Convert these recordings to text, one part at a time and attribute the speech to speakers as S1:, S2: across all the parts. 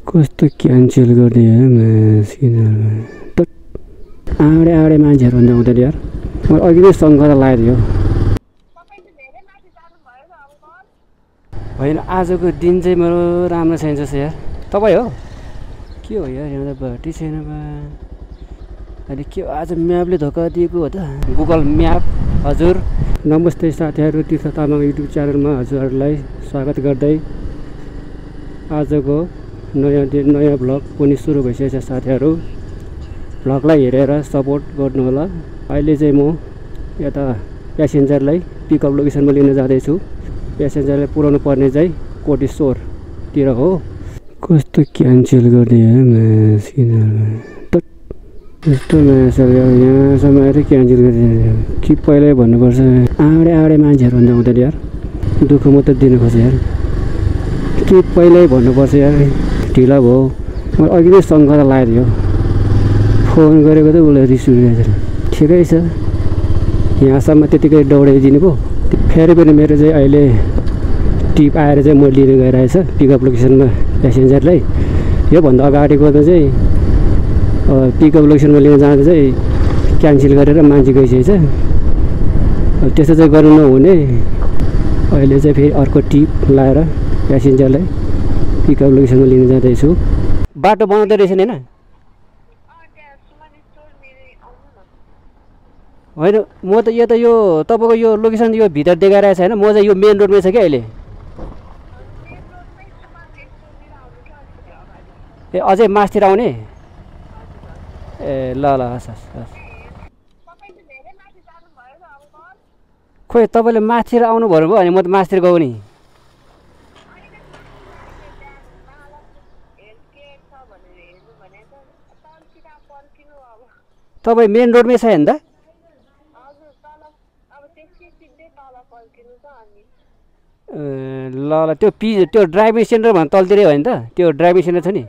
S1: कस्तो क्यान्सल गर्ने आडे आडे मान्छेहरू भन्दा हुँदैन यार। मैले अघि नै सङ्घर्ष लगाइदियो होइन। आजको दिन चाहिँ मेरो राम्रो छैन जस्तो यार। तपाईँ हो के हो यार? यहाँ त भर्टी छैन बा। अहिले के आज म्यापले धोका दिएको हो त? Google map. हजुर नमस्ते साथीहरू, तीर्थ तामाङ युट्युब च्यानलमा हजुरहरूलाई स्वागत गर्दै आजको नयाँ भ्लग पनि सुरु भइसकेको छ। साथीहरू भ्लगलाई हेरेर सपोर्ट गर्नु होला। अहिले चाहिँ म यता प्यासेन्जरलाई पिकअप लोकेसनमा लिन जाँदैछु। प्यासेन्जरलाई पुऱ्याउनु पर्ने चाहिँ कोटेश्वरतिर हो। कस्तो क्यान्सल गर्ने यस्तो मान्छेहरू यहाँसम्म आएर क्यान्सल गरिदिनु कि पहिल्यै भन्नुपर्छ। आडे आडे मान्छेहरू भन्दा हुँदैन यार। दुःख मात्रै दिनु खोज्छ यार। कि पहिल्यै भन्नुपर्छ यार। ढिला भयो। मैले अघि नै सङ्घर्ष लगाइदियो फोन गरेको त उसलाई रिस उठिरहेछ। ठिकै छ यहाँसम्म त्यतिकै दौडाइदिनु भयो। फेरि पनि मेरो चाहिँ अहिले टिप आएर चाहिँ म लिन गइरहेछ पिकअप लोकेसनमा प्यासेन्जरलाई। योभन्दा अगाडिको त चाहिँ पिकअप लोकेसनमा लिन जाँदा चाहिँ क्यान्सल गरेर मान्छे गइसकेछ। त्यस्तो चाहिँ गर्नु नहुने। अहिले चाहिँ फेरि अर्को टिप लाएर प्यासेन्जरलाई पिकअप लोकेसनमा लिन जाँदैछु। बाटो बनाउँदै रहेछ नि होइन? म त यो तपाईँको यो लोकेसन यो भित्र देखाइरहेको छ होइन। म चाहिँ यो मेन रोडमै छ क्या अहिले। ए अझै मासतिर आउने? ए ल ल हस् हस् हस्। खोइ तपाईँले मासतिर आउनु भन्नुभयो भने म त मासतिर गएको नि। तपाईँ मेन रोडमै छ नि त? ल ल त्यो ड्राइभिङ सेन्टर भन्दा तलतिरै हो नि त? त्यो ड्राइभिङ सेन्टर छ नि।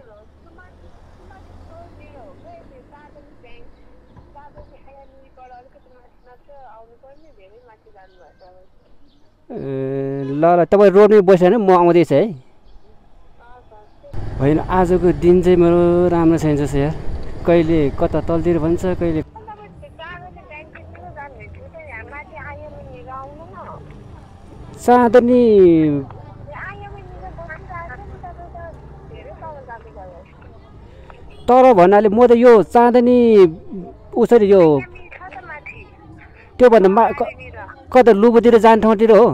S1: ल ल तपाईँ रोडमै बसेन म आउँदैछ है। होइन आजको दिन चाहिँ मेरो राम्रो छैन जस्तो यार। कहिले कता तलतिर भन्छ कहिले चाँदनी तर भन्नाले म त यो चाँदनी उसरी यो त्योभन्दा कता लुबोतिर जाने ठाउँतिर हो।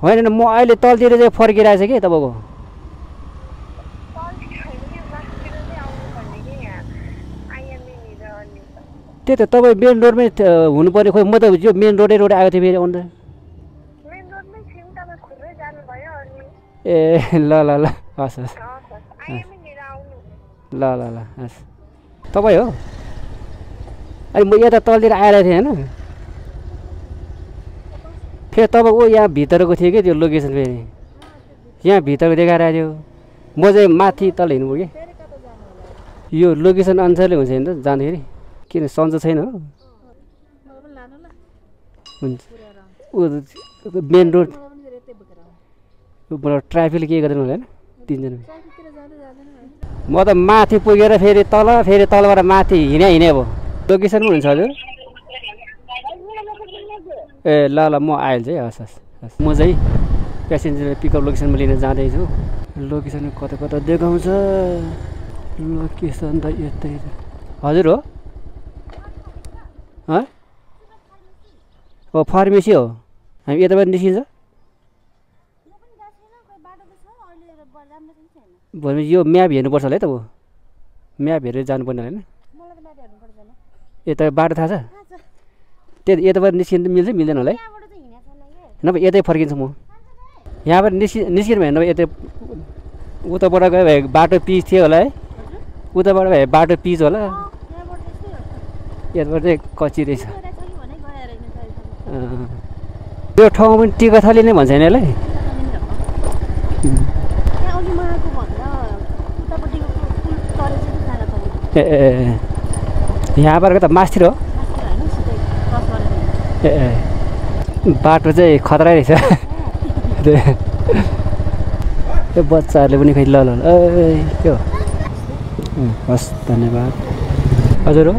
S1: होइन म अहिले तलतिर चाहिँ फर्किरहेछ कि तपाईँको। त्यही त तपाईँ मेन रोडमै हुनुपर्ने। खोइ म त यो मेन रोडै आएको थिएँ फेरि आउँदा। ए ल ल ल हस् हस् ल ल ल हस्। तपाईँ हो? अहिले म यता तलतिर आइरहेको थिएँ होइन। फेरि तपाईँको यहाँ भित्रको थियो कि त्यो लोकेसन। फेरि यहाँ भित्रको देखाइरहेको थियो। म चाहिँ माथि तल हिँड्नु कि यो लोकेसन अनुसारले हुन्छ नि त जाँदाखेरि। किन सन्चो छैन हो? हुन्छ मेन रोड ट्राफिकले के गर्दैन होला होइन? तिनजना म त माथि पुगेर फेरि तलबाट माथि हिँडे अब लोकेसन पनि हुन्छ हजुर। ए ल ल म आइहाल्छु है। हस् हस् हस्। म चाहिँ प्यासेन्जर पिकअप लोकेसनमा लिन जाँदैछु। लोकेसन कता कता देखाउँछ। लोकेसन त यतै हजुर हो। हो फार्मेसी हो। हामी यताबाट निस्किन्छ भनेपछि यो म्याप हेर्नुपर्छ होला है। तपाईँ म्याप हेरेर जानुपर्ने होइन? यता बाटो थाहा छ? त्यही यताबाट निस्किनु मिल्छ मिल्दैन होला है? नभए यतै फर्किन्छु म। यहाँबाट निस्किनु भयो नभए यतै उताबाट गयो भए बाटो पिच थियो होला है? उताबाट भए बाटो पिच होला। यताबाट चाहिँ कच्ची रहेछ। यो ठाउँ पनि टिकथली नै भन्छ नि यसलाई? ए यहाँबाट त मासतिर हो। ए बाटो चाहिँ खतरा रहेछ त्यो बच्चाहरूले पनि खै ल ल के हो हस् धन्यवाद हजुर हो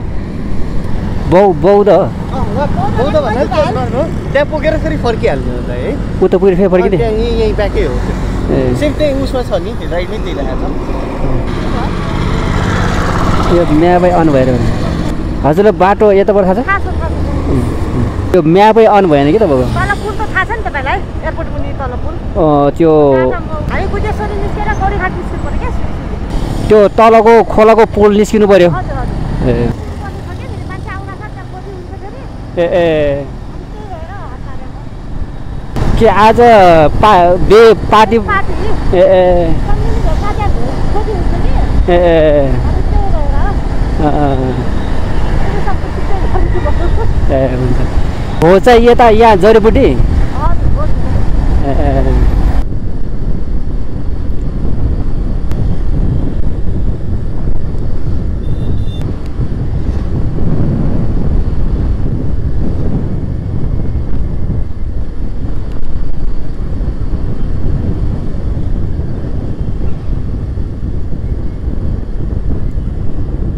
S1: बौद्ध
S2: त्यहाँ पुगेर फेरि फर्किहाल्नु होला है
S1: उता पुगेर फेरि फर्किने
S2: यहीँ ब्याकै हो सेम त्यही उसमा छ नि राइट नै दिइरहेको छ
S1: यो म्यापै अन भएर हजुरलाई बाटो यताबाट थाहा छ त्यो म्यापै अन भएन कि तपाईँको त्यो तलको खोलाको पुल निस्किनु पर्यो ए के आज पार्टी ए हुन्छ हो चाहिँ यता यहाँ जडीबुटी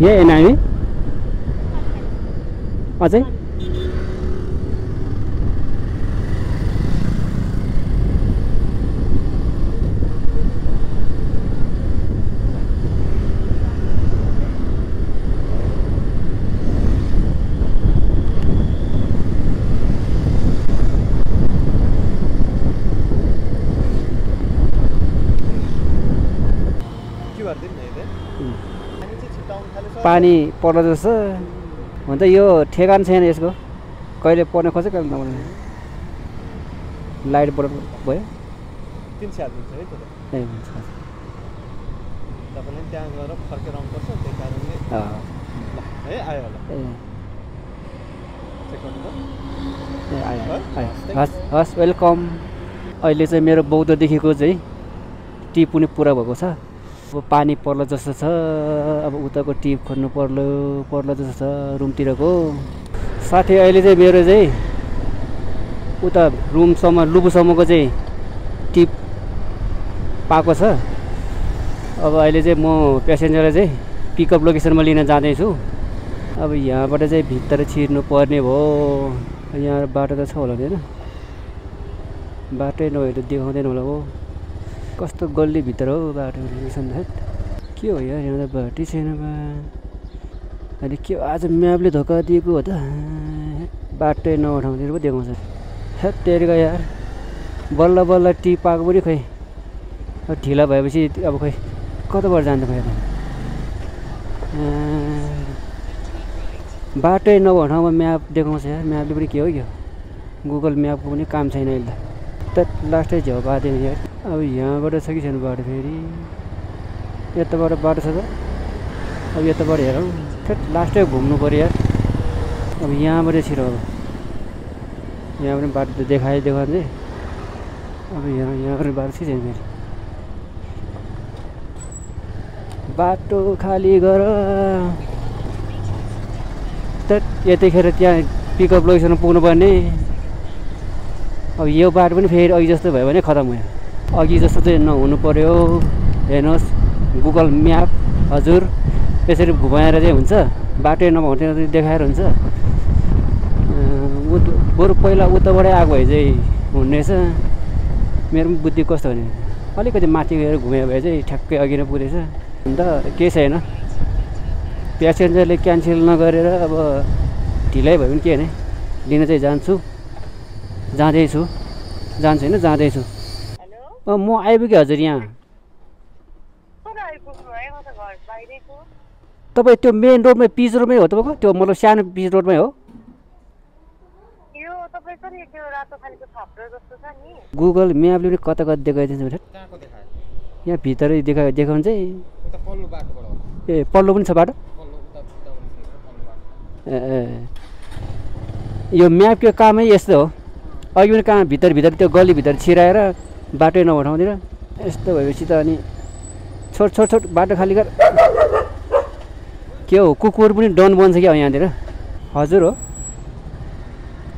S1: यही नानी अझै पानी पर्न जस्तो हुन्छ यो ठेगान छैन यसको कहिले पर्न खोज्छ कहिले नपर्ने लाइट बढ भयो
S2: 300 हाल्दिन्छ है त्यो
S1: ए हुन्छ
S2: तपाईले त्यहाँ गएर फर्केर आउनुपर्छ त्यही कारणले है आयो होला
S1: ए
S2: चेक गर्नु
S1: ए आयो हस् हस् वेलकम अहिले चाहिँ मेरो बौद्धदेखिको चाहिँ टिप पनि पुरा भएको छ अब पानी पर्ला जस्तो छ अब उताको टिप खोज्नु पर्ला जस्तो छ रुमतिरको साथै अहिले चाहिँ मेरो चाहिँ उता रुमसम्म लुबुसम्मको चाहिँ टिप पाएको छ अब अहिले चाहिँ म प्यासेन्जरलाई चाहिँ पिकअप लोकेसनमा लिन जाँदैछु अब यहाँबाट चाहिँ भित्र छिर्नु पर्ने भयो यहाँ बाटो त छ होला नि होइन बाटै नभए त देखाउँदैन होला हो कस्तो गल्ली भित्र हो बाटो के हो यार यहाँ त बाटै छैन बा अहिले के आज म्यापले धोका दिएको हो त बाटै नउठाउँदै पो देखाउँछ हेट तेरिका यार बल्ल बल्ल टिप पाएको पनि खै ढिला भएपछि अब खै कताबाट जान्छ खै बाटै नभएको ठाउँमा म्याप देखाउँछ यार म्यापले पनि के हो क्या गुगल म्यापको पनि काम छैन अहिले त लास्टै झ्याउ बाँध्यो यार अब यहाँबाट छ कि छैन बाटो फेरि यताबाट बाटो छ त अब यताबाट हेरौँ ठ्याट लास्टै घुम्नु पऱ्यो यार अब यहाँबाट छिरो अब यहाँ पनि बाटो त देखाउँदै अब यहाँबाट बाटो छ छैन फेरि बाटो खाली गर त यतिखेर त्यहाँ पिकअप लोकेसनमा पुग्नुपर्ने अब यो बाटो पनि फेरि अघि जस्तो भयो भने खतम भयो अघि जस्तो चाहिँ नहुनु पर्यो हेर्नुहोस् गुगल म्याप हजुर यसरी घुमाएर चाहिँ हुन्छ बाटै नभउँदैन देखाएर हुन्छ बरु पहिला उताबाटै आएको भए चाहिँ हुने रहेछ मेरो पनि बुद्धि कस्तो भने अलिकति माथि गएर घुम्यो भए चाहिँ ठ्याक्कै अघि नै पुगेछ अन्त केही छैन प्यासेन्जरले क्यान्सल नगरेर अब ढिलै भयो भने के होइन लिन चाहिँ जान्छु जाँदैछु जान्छु होइन जाँदैछु म आइपुगेँ हजुर यहाँ तपाईँ त्यो मेन रोडमै पिच रोडमै हो तपाईँको त्यो मतलब सानो पिच रोडमै हो गुगल म्यापले पनि कता कता देखाइदिन्छ यहाँ भित्रै देखाउँछ ए पल्लो पनि छ बाटो ए यो म्यापको कामै यस्तो हो अघि पनि कहाँ भित्र त्यो गल्लीभित्र छिराएर बाटै नउठाउँदैन यस्तो भएपछि त अनि छोट बाटो खाली गर के हो कुकुर पनि डन बन्छ क्या यहाँनिर हजुर हो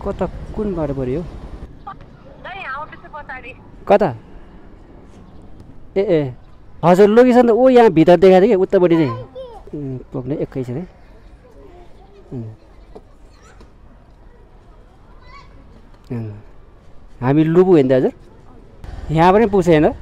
S1: कता कुन बाटो पऱ्यो कता ए ए हजुर लोकेसन त ऊ यहाँ भित्र देखाएको थियो कि उतापट्टि चाहिँ पुग्ने एकैछिन है हामी लुबु होइन त हजुर यहाँ पनि पुग्छ होइन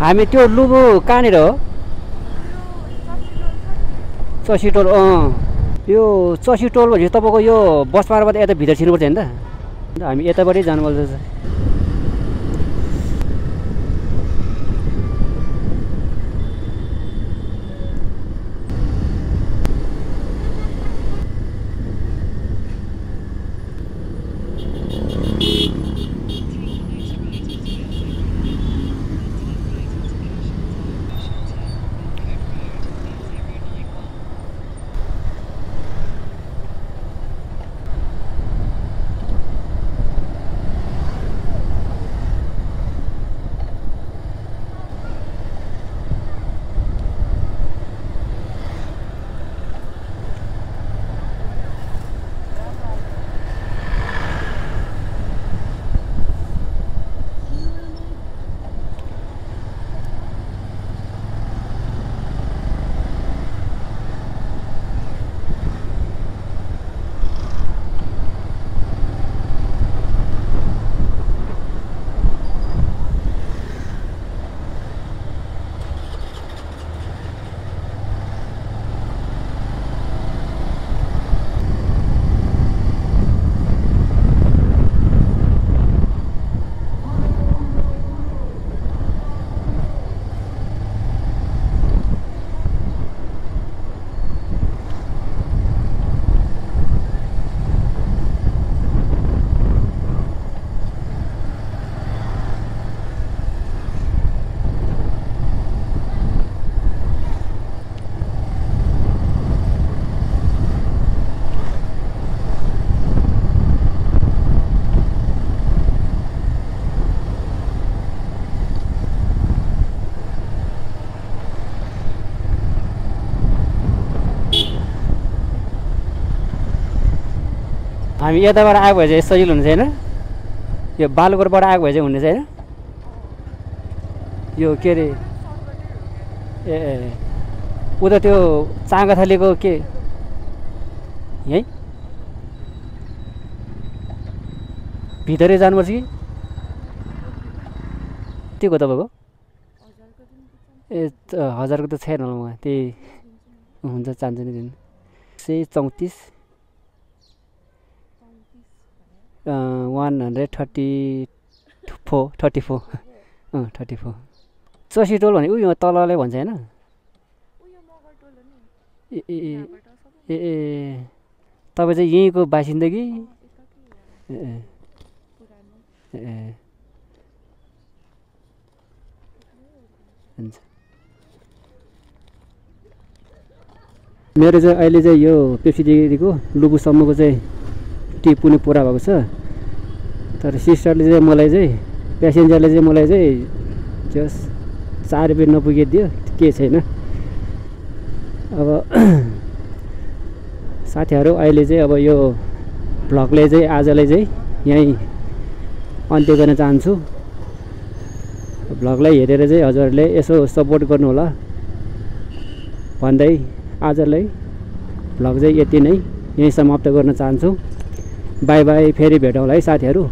S1: हामी त्यो लुबु कहाँनिर हो चसीटोल यो चसीटोल भनेपछि तपाईँको यो बस पारबाट यता भित्र छिर्नुपर्छ होइन त हामी यताबाटै जानुपर्छ हामी यताबाट आएको भए चाहिँ सजिलो हुन्छ होइन यो बालुकोटबाट आएको भए चाहिँ हुने चाहिँ होइन यो के अरे ए उता त्यो चाँगाथलीको के यहीँ भित्रै जानुपर्छ कि त्यो को तपाईँको ए हजारको त छैन होला उहाँ त्यही हुन्छ चाहन्छ नि दिनु 134 134 34 चसीटोल भने उयो तलले भन्छ होइन ए ए ए ए तपाईँ चाहिँ यहीँको बासिन्दा कि ए ए हुन्छ मेरो चाहिँ अहिले चाहिँ यो पेप्सीदेखिको लुबुसम्मको चाहिँ टिप पनि पुरा भएको छ तर सिस्टरले चाहिँ मलाई चाहिँ प्यासेन्जरले चाहिँ मलाई चाहिँ जस 4 रुपियाँ नपुगिदियो के छैन अब साथीहरू अहिले चाहिँ अब यो भ्लगले चाहिँ आजलाई चाहिँ यहीँ अन्त्य गर्न चाहन्छु भ्लगलाई हेरेर चाहिँ हजुरहरूले यसो सपोर्ट गर्नु होला भन्दै आजलाई भ्लग चाहिँ यति नै यहीँ समाप्त गर्न चाहन्छु बाई बाई फेरि भेटौँला है साथीहरू